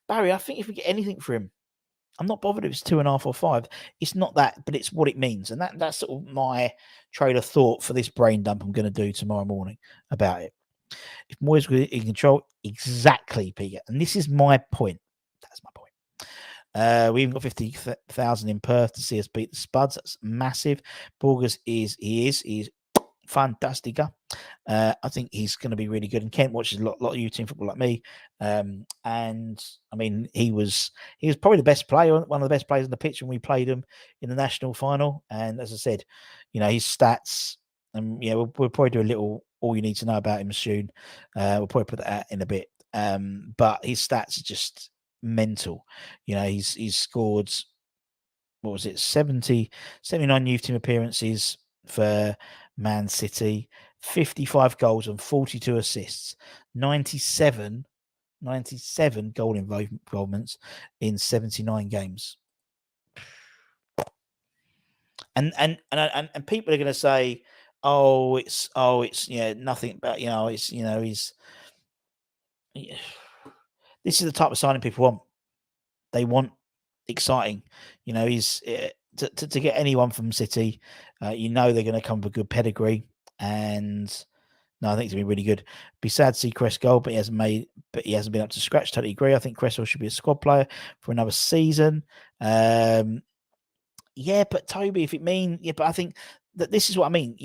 Barry, I think if we get anything for him, I'm not bothered if it's 2.5 or 5. It's not that, but it's what it means. And that's sort of my trail of thought for this brain dump I'm going to do tomorrow morning about it. If Moyes was in control, exactly, Peter. And this is my point. That's my point. We even got 50,000 in Perth to see us beat the Spuds. That's massive. Borges he's fantastic. I think he's going to be really good. And Kent watches a lot of youth team football like me. And I mean, he was probably the best player, one of the best players on the pitch when we played him in the national final. And as I said, his stats, and we'll probably do a little all you need to know about him soon. We'll probably put that out in a bit. But his stats are just mental. He's scored, what was it, 79 youth team appearances for Man City, 55 goals and 42 assists, 97 goal involvements in 79 games. And people are going to say, it's nothing, but he's this is the type of signing people want. They want exciting. He's to get anyone from City, they're going to come with a good pedigree. And no, I think it's going to be really good. Be sad to see Cress go, but he hasn't been up to scratch. Totally agree. I think Cresswell should be a squad player for another season. Yeah, but Toby, but I think that this is what I mean.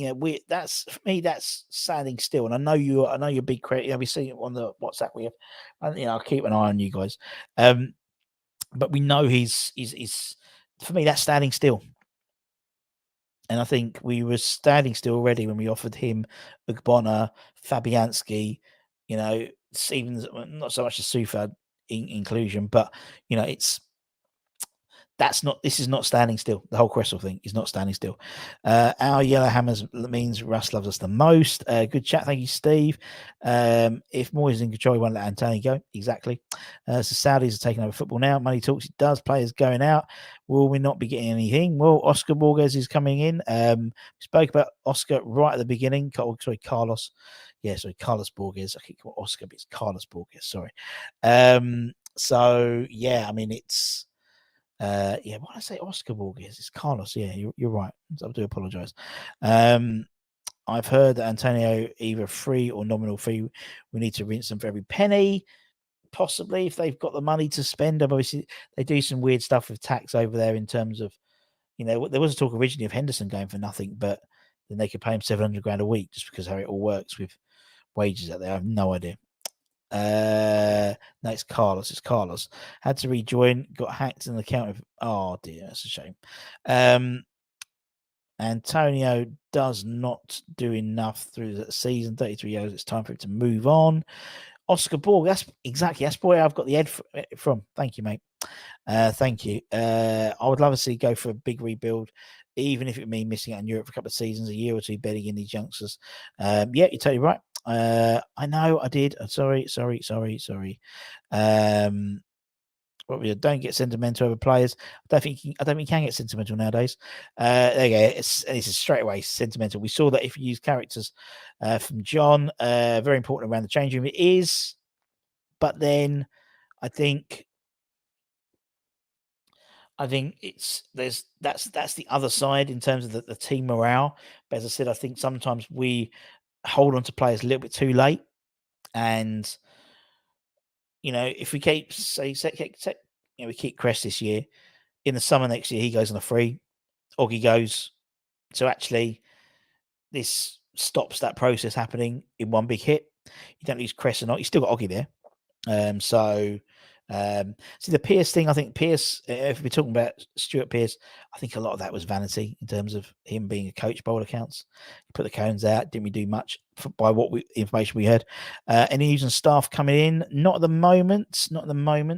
That's for me. That's standing still. And I know you're a big credit. We see it on the WhatsApp. We have, I'll keep an eye on you guys. But we know he's for me, that's standing still. And I think we were standing still already when we offered him Ugbonna, Fabianski, even not so much the Sufa inclusion, but this is not standing still. The whole Cresswell thing is not standing still. Our yellow hammers means Russ loves us the most. Good chat. Thank you, Steve. If Moyes is in control, he won't let Antonio go. Exactly. So Saudis are taking over football now. Money talks. It does. Players going out. Will we not be getting anything? Well, Oscar Borges is coming in. We spoke about Oscar right at the beginning. Carlos. Yeah, sorry, Carlos Borges. I keep calling Oscar, but it's Carlos Borges. Sorry. So, yeah, I mean, it's... why did I say Oscar Borges? It's Carlos. Yeah, you're right. I do apologise. I've heard that Antonio either free or nominal fee. We need to rinse them for every penny. Possibly, if they've got the money to spend. Obviously, they do some weird stuff with tax over there in terms of, there was a talk originally of Henderson going for nothing, but then they could pay him 700 grand a week just because how it all works with wages out there. I have no idea. No, it's Carlos. It's Carlos. Had to rejoin. Got hacked in the account. Oh dear, that's a shame. Antonio does not do enough through the season. 33 years. It's time for him to move on. Oscar Borg. That's where I've got the head from. Thank you, mate. Thank you. I would love to see go for a big rebuild, even if it means missing out in Europe for a couple of seasons, a year or two, betting in these youngsters. Yeah, you're totally right. I know I did. Sorry. Don't get sentimental over players. I don't think you can get sentimental nowadays. There you go. It's straight away sentimental. We saw that if you use characters from John, very important around the change room. It is, but then I think that's the other side in terms of the team morale. But as I said, I think sometimes we hold on to players a little bit too late, and if we keep we keep Crest this year, in the summer next year he goes on a free, Oggy goes. So actually, this stops that process happening in one big hit. You don't lose Crest or not. You still got Oggy there. See the Pearce thing. I think Pearce, if we're talking about Stuart Pearce, I think a lot of that was vanity in terms of him being a coach by all accounts. He put the cones out, didn't we do much by information we heard. Any news and staff coming in? Not at the moment.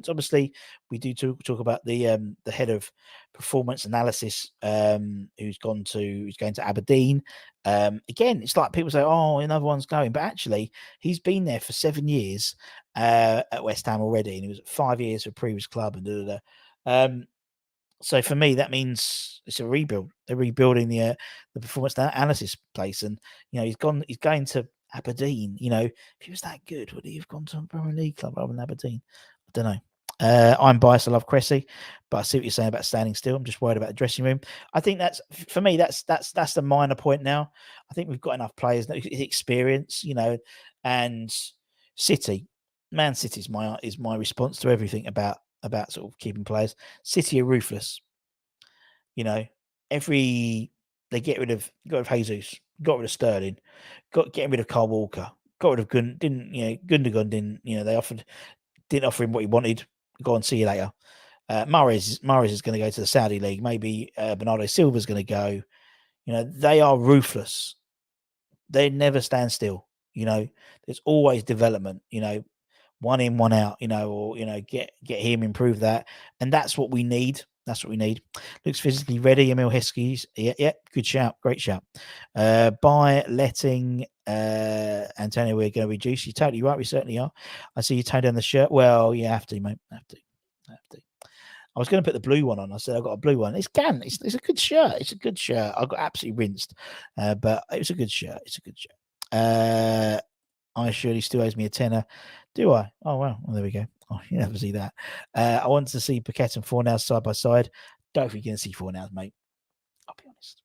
Obviously, we do talk about the head of performance analysis who's going to Aberdeen. Again, it's like people say, oh, another one's going, but actually he's been there for 7 years at West Ham already, and he was 5 years for a previous club and so for me that means it's a rebuild. They're rebuilding the performance analysis place, and he's going to Aberdeen. If he was that good, would he have gone to a Premier League club rather than Aberdeen? I don't know. I'm biased. I love Cressy, but I see what you're saying about standing still. I'm just worried about the dressing room. I think that's for me. That's the minor point now. I think we've got enough players, experience, and City. Man City is my response to everything about sort of keeping players. City are ruthless. They got rid of Jesus, got rid of Sterling, getting rid of Carl Walker, got rid of Gundogan didn't. They didn't offer him what he wanted. Go on, see you later. Mahrez is going to go to the Saudi League. Maybe Bernardo Silva's going to go. They are ruthless. They never stand still. There's always development. One in, one out. Or get him, improve that, and that's what we need. Looks physically ready. Emil Heskey's. Yeah. Good shout. Great shout. By letting Antonio, we're going to reduce. You're totally right. We certainly are. I see you tone down the shirt. Well, you have to, mate. Have to. I was going to put the blue one on. I said I got a blue one. It's a good shirt. I got absolutely rinsed, but it was a good shirt. I surely still owes me a tenner. Do I? Oh, well, there we go. Oh, you never see that. I wanted to see Paquette and Fornals side by side. Don't think you're going to see Fornals, mate. I'll be honest.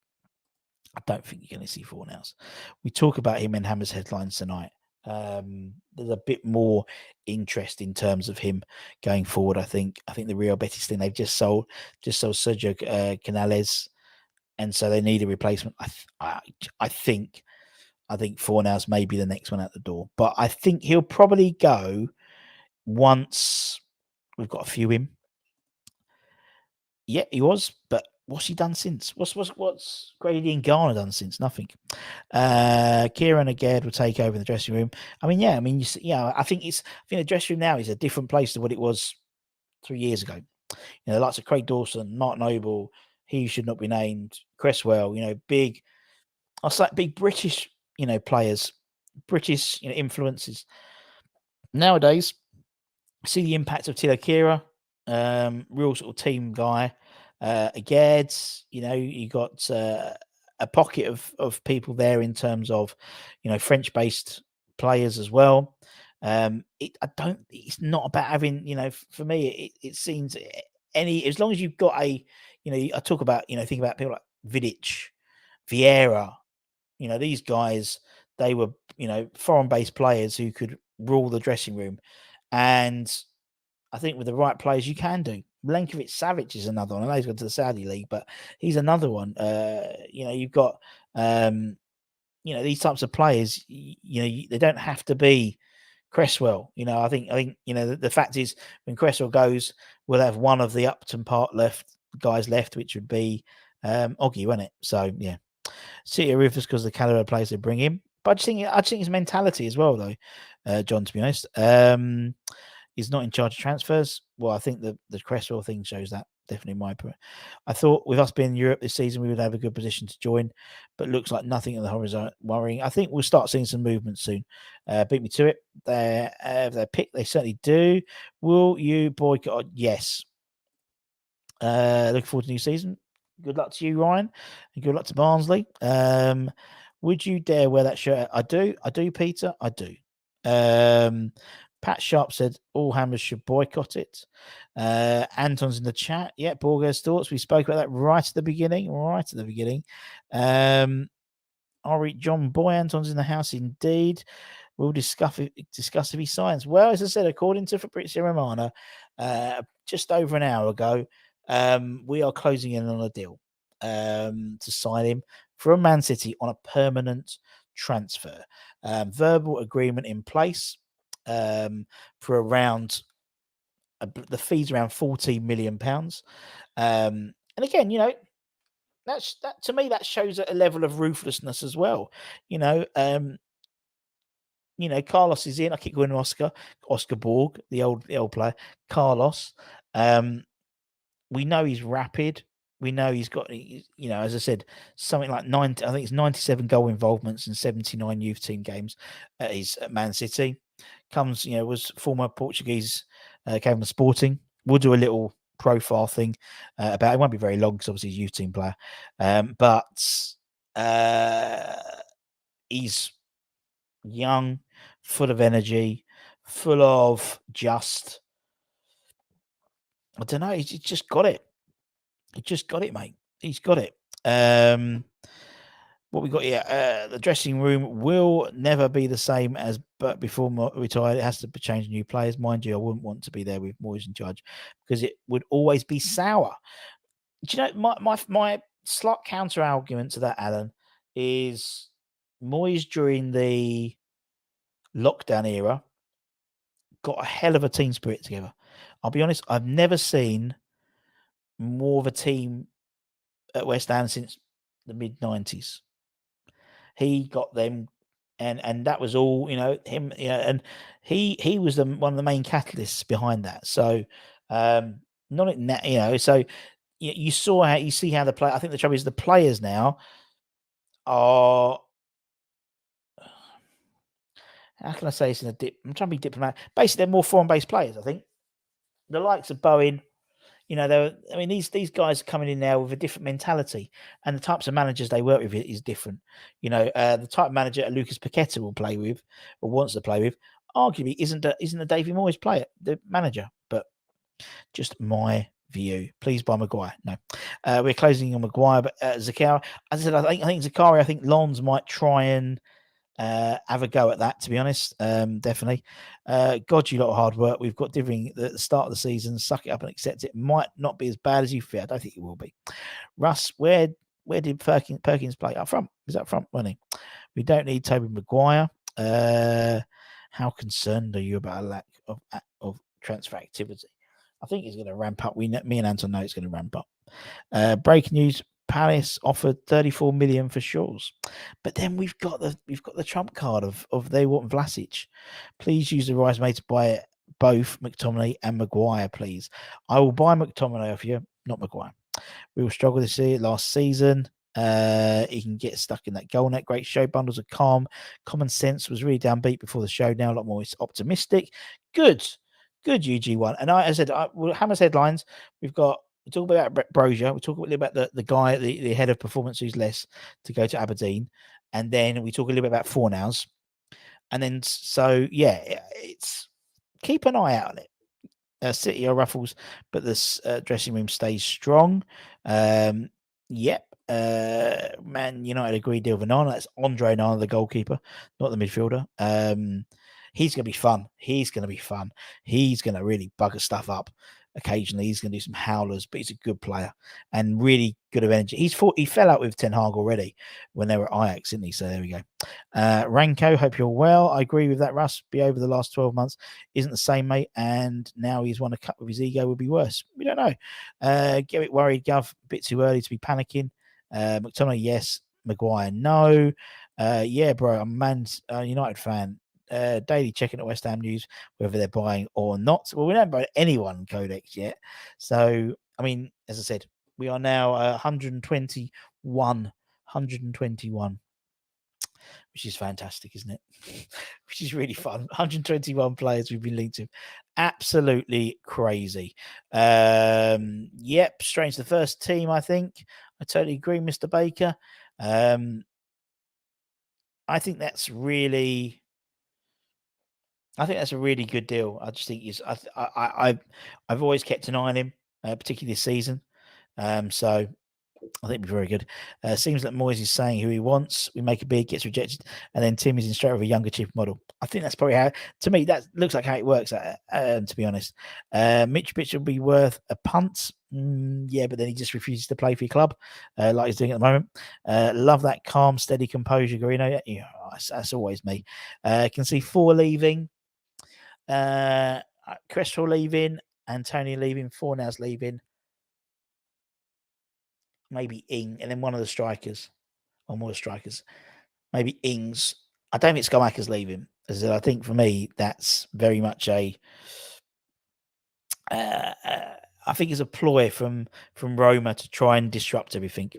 I don't think you're going to see Fornals. We talk about him in Hammer's headlines tonight. There's a bit more interest in terms of him going forward. I think the Real Betis thing, they've just sold Sergio Canales, and so they need a replacement. I think Fornals may be the next one out the door, but I think he'll probably go once we've got a few in. Yeah, he was, but what's he done since? What's Grady and Garner done since? Nothing. Kieran Agard will take over in the dressing room. I think the dressing room now is a different place to what it was 3 years ago. The likes of Craig Dawson, Mark Noble, he should not be named, Cresswell. Big British, players, British influences. Nowadays, see the impact of Tilo Kira, real sort of team guy. Agard, you got a pocket of people there in terms of, French-based players as well. It's not about having, for me, it seems as long as you've got I talk about, think about people like Vidic, Vieira, these guys, they were, foreign-based players who could rule the dressing room. And I think with the right players, you can do. Milenkovic Savic is another one. I know he's gone to the Saudi League, but he's another one. You've got, these types of players, they don't have to be Cresswell. I think the fact is when Cresswell goes, we'll have one of the Upton Park guys left, which would be Oggy, won't it? So yeah, City are ruthless because of the caliber of players they bring in. But I just think his mentality as well, though, John. To be honest, he's not in charge of transfers. Well, I think the Cresswell thing shows that. Definitely I thought with us being in Europe this season, we would have a good position to join, but looks like nothing on the horizon worrying. I think we'll start seeing some movement soon. Beat me to it. Their pick, they certainly do. Will you boycott? Yes. Looking forward to new season. Good luck to you, Ryan, and good luck to Barnsley. Would you dare wear that shirt? I do, Peter. I do. Pat Sharp said all hammers should boycott it. Anton's in the chat. Yeah, Borges thoughts. We spoke about that right at the beginning. Ari John Boy, Anton's in the house indeed. We'll discuss if he signs. Well, as I said, according to Fabrizio Romano, just over an hour ago, we are closing in on a deal to sign him from Man City on a permanent transfer. Verbal agreement in place for around the fees around £14 million. And again, that to me that shows a level of ruthlessness as well. Carlos is in. I keep going to Oscar Borg, the old player. Carlos. We know he's rapid. We know he's got, as I said, something like 90. I think it's 97 goal involvements in 79 youth team games at Man City. Was former Portuguese, came from Sporting. We'll do a little profile thing about it. It won't be very long because obviously he's a youth team player. But he's young, full of energy, full of I don't know. He's just got it. He just got it, mate. He's got it. What we got here? The dressing room will never be the same as but before retired. It has to change new players. Mind you, I wouldn't want to be there with Moyes in charge because it would always be sour. Do you know my slight counter argument to that, Alan, is Moyes during the lockdown era got a hell of a team spirit together. I'll be honest, I've never seen more of a team at West Ham since the mid-90s. He got them, and that was all, him, and he was one of the main catalysts behind that. So, not in that, so you see how the play. I think the trouble is the players now are. How can I say this I'm trying to be diplomatic. Basically, they're more foreign-based players. I think the likes of Bowen. These guys are coming in now with a different mentality, and the types of managers they work with is different. The type of manager Lucas Paqueta will play with or wants to play with, arguably isn't the Davy Moyes player, the manager. But just my view. Please buy Maguire. No, we're closing on Maguire, but Zakaria. As I said, I think Zakaria. I think Lons might try and have a go at that, to be honest. Definitely. God, you lot of hard work. We've got differing at the start of the season. Suck it up and accept it. Might not be as bad as you fear. I don't think it will be. Russ, where did Perkins play? Up front. Is up front, wasn't he? We don't need Toby Maguire. How concerned are you about a lack of transfer activity? I think he's going to ramp up. Me and Anton know it's going to ramp up. Breaking news. Palace offered 34 million for Shaw's, but then we've got the trump card of they want Vlasic. Please use the right way to buy both McTominay and Maguire, please. I will buy McTominay off you, not Maguire. We will struggle to see it last season. He can get stuck in that goal net. Great show. Bundles of calm. Common sense was really downbeat before the show. Now a lot more optimistic. Good UG1. And I said, Hammer's headlines. We talk about Brozier. We talk a little about the guy, the head of performance who's less to go to Aberdeen. And then we talk a little bit about Fornals. And then, it's keep an eye out on it. City are ruffles, but this dressing room stays strong. Yep. Man United agreed deal with Onana. That's Andre Onana, the goalkeeper, not the midfielder. He's going to be fun. He's going to really bugger stuff up. occasionally. He's going to do some howlers, but he's a good player and really good of energy. He fell out with Ten Hag already when they were at Ajax, didn't he? So there we go. Ranko, hope you're well. I agree with that. Russ be over the last 12 months isn't the same, mate. And now he's won a cup with his ego would be worse. We don't know. Get a bit worried, Gov. A bit too early to be panicking. McTominay, yes. Maguire, no. Yeah, bro. I'm a man's United fan. Daily checking at West Ham news whether they're buying or not. Well, we don't buy anyone Codex yet. So, I mean, as I said, we are now 121, which is fantastic, isn't it? Which is really fun. 121 players we've been linked to. Absolutely crazy. Yep, strange. The first team, I think. I totally agree, Mr. Baker. I think that's really. I think that's a really good deal. I just think I've always kept an eye on him, particularly this season. So I think it'd be very good. Seems like Moyes is saying who he wants. We make a bid, gets rejected, and then Tim is in straight with a younger chief model. I think that's probably how. To me, that looks like how it works. To be honest, Mitch will be worth a punt. Yeah, but then he just refuses to play for your club, like he's doing at the moment. Love that calm, steady composure, Garino. Yeah, that's always me. Can see 4 leaving. Cresswell leaving, Antonio leaving, Fornals leaving, maybe Ing, and then one of the strikers, or more strikers, maybe Ings. I don't think Skamaka's leaving. As I think for me, that's very much a. I think it's a ploy from Roma to try and disrupt everything.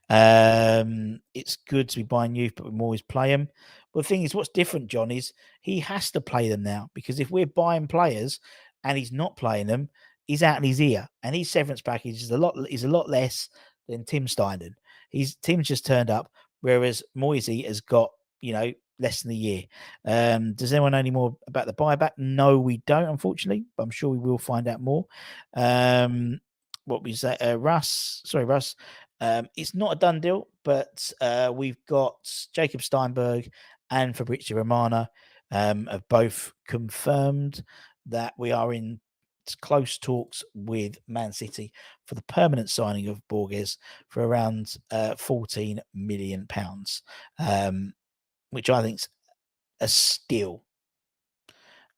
It's good to be buying youth, but we always play them. But the thing is, what's different, John, is he has to play them now, because if we're buying players and he's not playing them, he's out in his ear, and his severance package is a lot less than Tim Steindon. Tim's just turned up, whereas Moisey has got less than a year. Does anyone know any more about the buyback? No, we don't, unfortunately, but I'm sure we will find out more. What we say, Russ. It's not a done deal, but we've got Jacob Steinberg and Fabrizio Romano have both confirmed that we are in close talks with Man City for the permanent signing of Borges for around £14 million, which I think's a steal.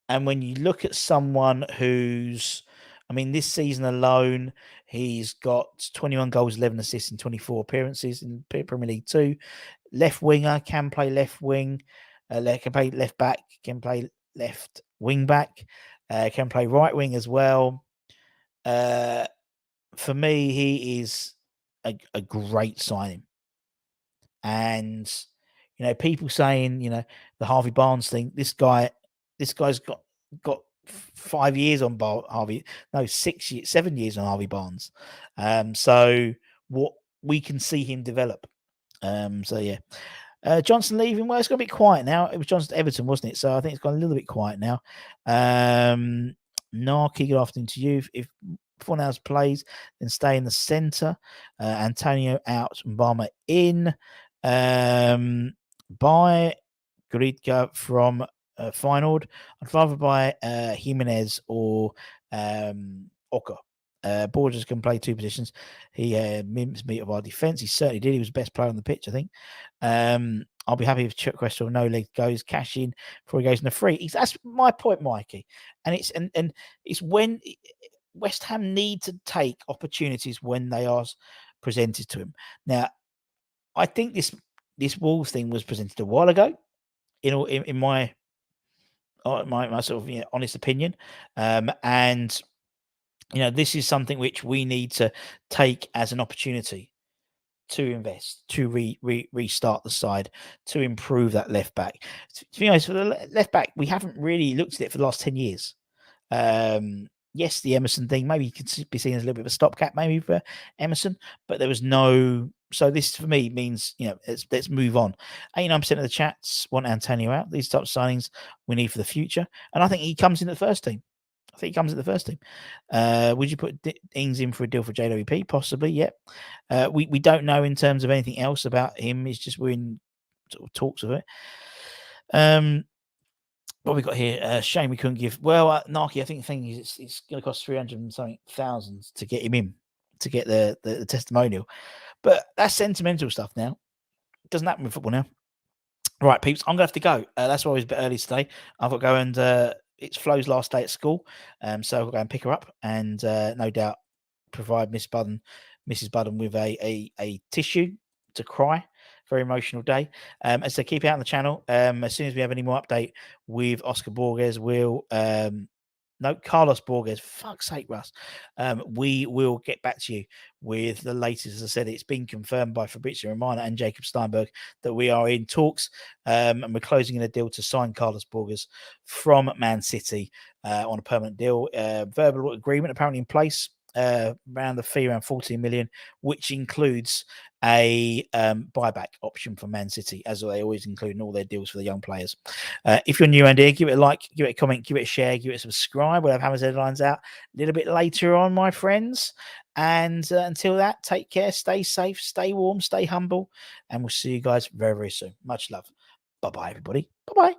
And when you look at someone who's, I mean, this season alone, he's got 21 goals, 11 assists in 24 appearances in Premier League 2. Left winger, can play left wing, can play left back, can play left wing back, can play right wing as well. For me, he is a great signing. And people saying, the Harvey Barnes thing. This guy's got 5 years on Harvey. No, 7 years on Harvey Barnes. So what we can see him develop. So yeah. Johnson leaving. Well, it's going to be quiet now. It was Johnson to Everton, wasn't it? So I think it's gone a little bit quiet now. Narky, good afternoon to you. If Fornals plays, then stay in the centre. Antonio out, Mbama in. Buy Gridka from Feyenoord. I'd rather buy Jimenez or Oka. Borges can play 2 positions. He mims me of our defence. He certainly did. He was the best player on the pitch, I think. I'll be happy if Chuck Crystal no leg goes cash in before he goes in the free. That's my point, Mikey. And it's when West Ham need to take opportunities when they are presented to him. Now, I think this Wolves thing was presented a while ago. In my sort of honest opinion, and this is something which we need to take as an opportunity to invest, to restart the side, to improve that left back. To be honest, for the left back, we haven't really looked at it for the last 10 years. Yes, the Emerson thing maybe could be seen as a little bit of a stopgap maybe for Emerson, but there was no. So this for me means let's move on. 89% of the chats want Antonio out. These types of signings we need for the future, and I think he comes in the first team. Would you put Ings in for a deal for JWP? Possibly, yeah. We don't know in terms of anything else about him. It's just we're in sort of talks of it. What we got here? Shame we couldn't give. Well, Naki, I think the thing is, it's going to cost 300 and something thousands to get him in, to get the testimonial. But that's sentimental stuff now. It doesn't happen with football now. Right, peeps, I'm going to have to go. That's why I was a bit early today. I've got to go and it's Flo's last day at school. So I'll go and pick her up and no doubt provide Mrs. Budden with a tissue to cry. Very emotional day. As I keep it out on the channel, as soon as we have any more update with Oscar Borges, Carlos Borges. Fuck's sake, Russ. We will get back to you with the latest. As I said, it's been confirmed by Fabrizio Romano and Jacob Steinberg that we are in talks and we're closing in a deal to sign Carlos Borges from Man City on a permanent deal. Verbal agreement apparently in place. Around the fee, around 14 million, which includes a buyback option for Man City, as they always include in all their deals for the young players. If you're new around here, give it a like, give it a comment, give it a share, give it a subscribe. We'll have Hammers Headlines out a little bit later on, my friends. And until that, take care, stay safe, stay warm, stay humble, and we'll see you guys very, very soon. Much love. Bye-bye, everybody. Bye-bye.